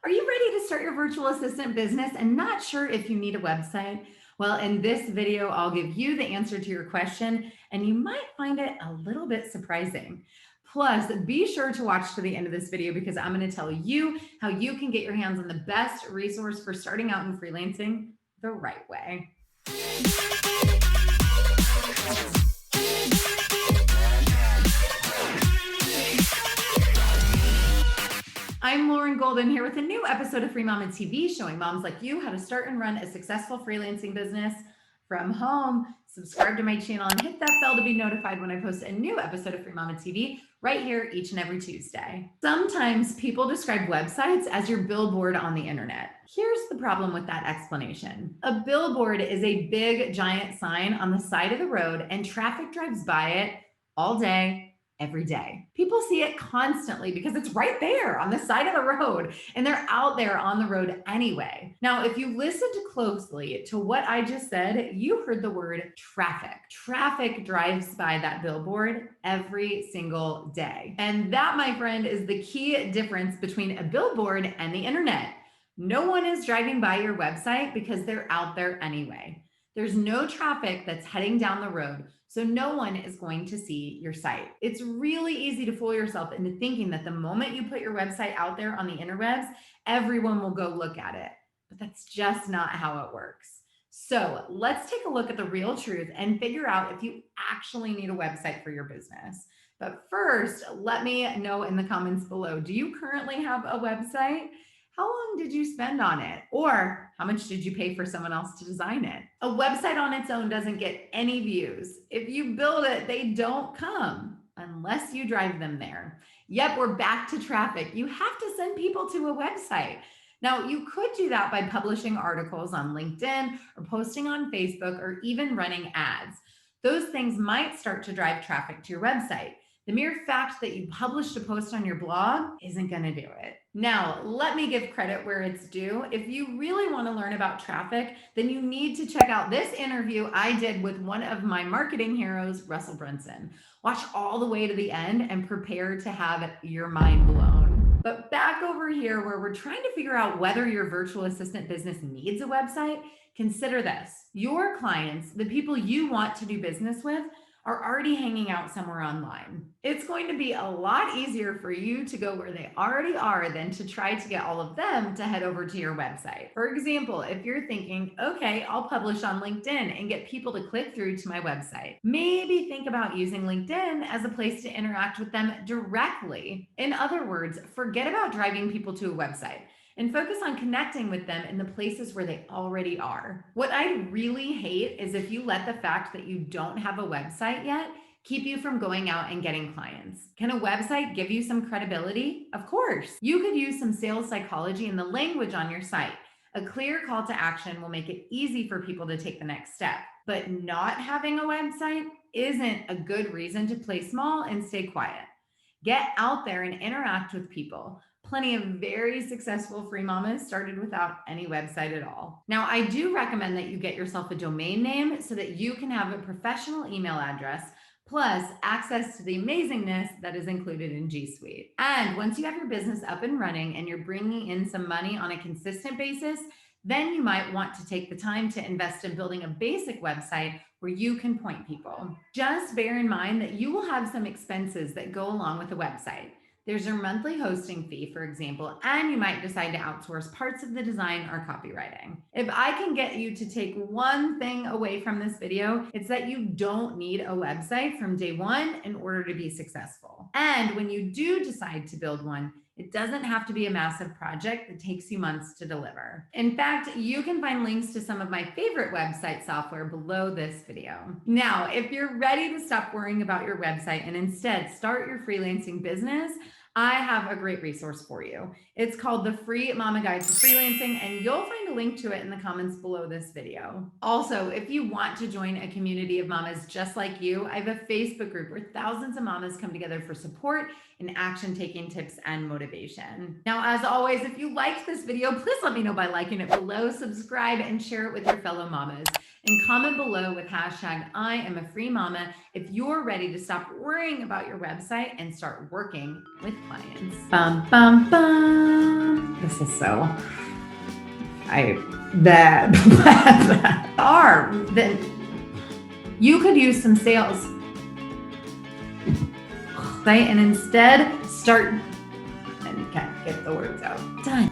Are you ready to start your virtual assistant business and not sure if you need a website? Well, in this video, I'll give you the answer to your question, and you might find it a little bit surprising. Plus, be sure to watch to the end of this video because I'm going to tell you how you can get your hands on the best resource for starting out in freelancing the right way. I'm Lauren Golden here with a new episode of Free Mama TV showing moms like you how to start and run a successful freelancing business from home. Subscribe to my channel and hit that bell to be notified when I post a new episode of Free Mama TV right here each and every Tuesday. Sometimes people describe websites as your billboard on the internet. Here's the problem with that explanation. A billboard is a big giant sign on the side of the road and traffic drives by it all day, every day. People see it constantly because it's right there on the side of the road and they're out there on the road anyway. Now, if you listened closely to what I just said, you heard the word traffic. Traffic drives by that billboard every single day. And that, my friend, is the key difference between a billboard and the internet. No one is driving by your website because they're out there anyway. There's no traffic that's heading down the road, so no one is going to see your site. It's really easy to fool yourself into thinking that the moment you put your website out there on the interwebs, everyone will go look at it. But that's just not how it works. So let's take a look at the real truth and figure out if you actually need a website for your business. But first, let me know in the comments below, do you currently have a website? How long did you spend on it? Or how much did you pay for someone else to design it? A website on its own doesn't get any views. If you build it, they don't come unless you drive them there. Yep, we're back to traffic. You have to send people to a website. Now, you could do that by publishing articles on LinkedIn or posting on Facebook or even running ads. Those things might start to drive traffic to your website. The mere fact that you published a post on your blog isn't going to do it. Now, let me give credit where it's due. If you really want to learn about traffic, then you need to check out this interview I did with one of my marketing heroes, Russell Brunson. Watch all the way to the end and prepare to have your mind blown. But back over here where we're trying to figure out whether your virtual assistant business needs a website, consider this. Your clients, the people you want to do business with, are already hanging out somewhere online. It's going to be a lot easier for you to go where they already are than to try to get all of them to head over to your website. For example, if you're thinking, okay, I'll publish on LinkedIn and get people to click through to my website, maybe think about using LinkedIn as a place to interact with them directly. In other words, forget about driving people to a website and focus on connecting with them in the places where they already are. What I really hate is if you let the fact that you don't have a website yet keep you from going out and getting clients. Can a website give you some credibility? Of course. You could use some sales psychology in the language on your site. A clear call to action will make it easy for people to take the next step. But not having a website isn't a good reason to play small and stay quiet. Get out there and interact with people. Plenty of very successful free mamas started without any website at all. Now, I do recommend that you get yourself a domain name so that you can have a professional email address, plus access to the amazingness that is included in G Suite. And once you have your business up and running and you're bringing in some money on a consistent basis, then you might want to take the time to invest in building a basic website where you can point people. Just bear in mind that you will have some expenses that go along with a website. There's your monthly hosting fee, for example, and you might decide to outsource parts of the design or copywriting. If I can get you to take one thing away from this video, it's that you don't need a website from day one in order to be successful. And when you do decide to build one, it doesn't have to be a massive project that takes you months to deliver. In fact, you can find links to some of my favorite website software below this video. Now, if you're ready to stop worrying about your website and instead start your freelancing business, I have a great resource for you. It's called the Free Mama Guide to Freelancing, and you'll find find a link to it in the comments below this video. Also, if you want to join a community of mamas just like you, I have a Facebook group where thousands of mamas come together for support and action-taking tips and motivation. Now, as always, if you liked this video, please let me know by liking it below, subscribe, and share it with your fellow mamas. And comment below with hashtag I am a free mama if you're ready to stop worrying about your website and start working with clients. Bum, bum, bum. This is so, then you could use some sales. And instead start, and can't get the words out. Done.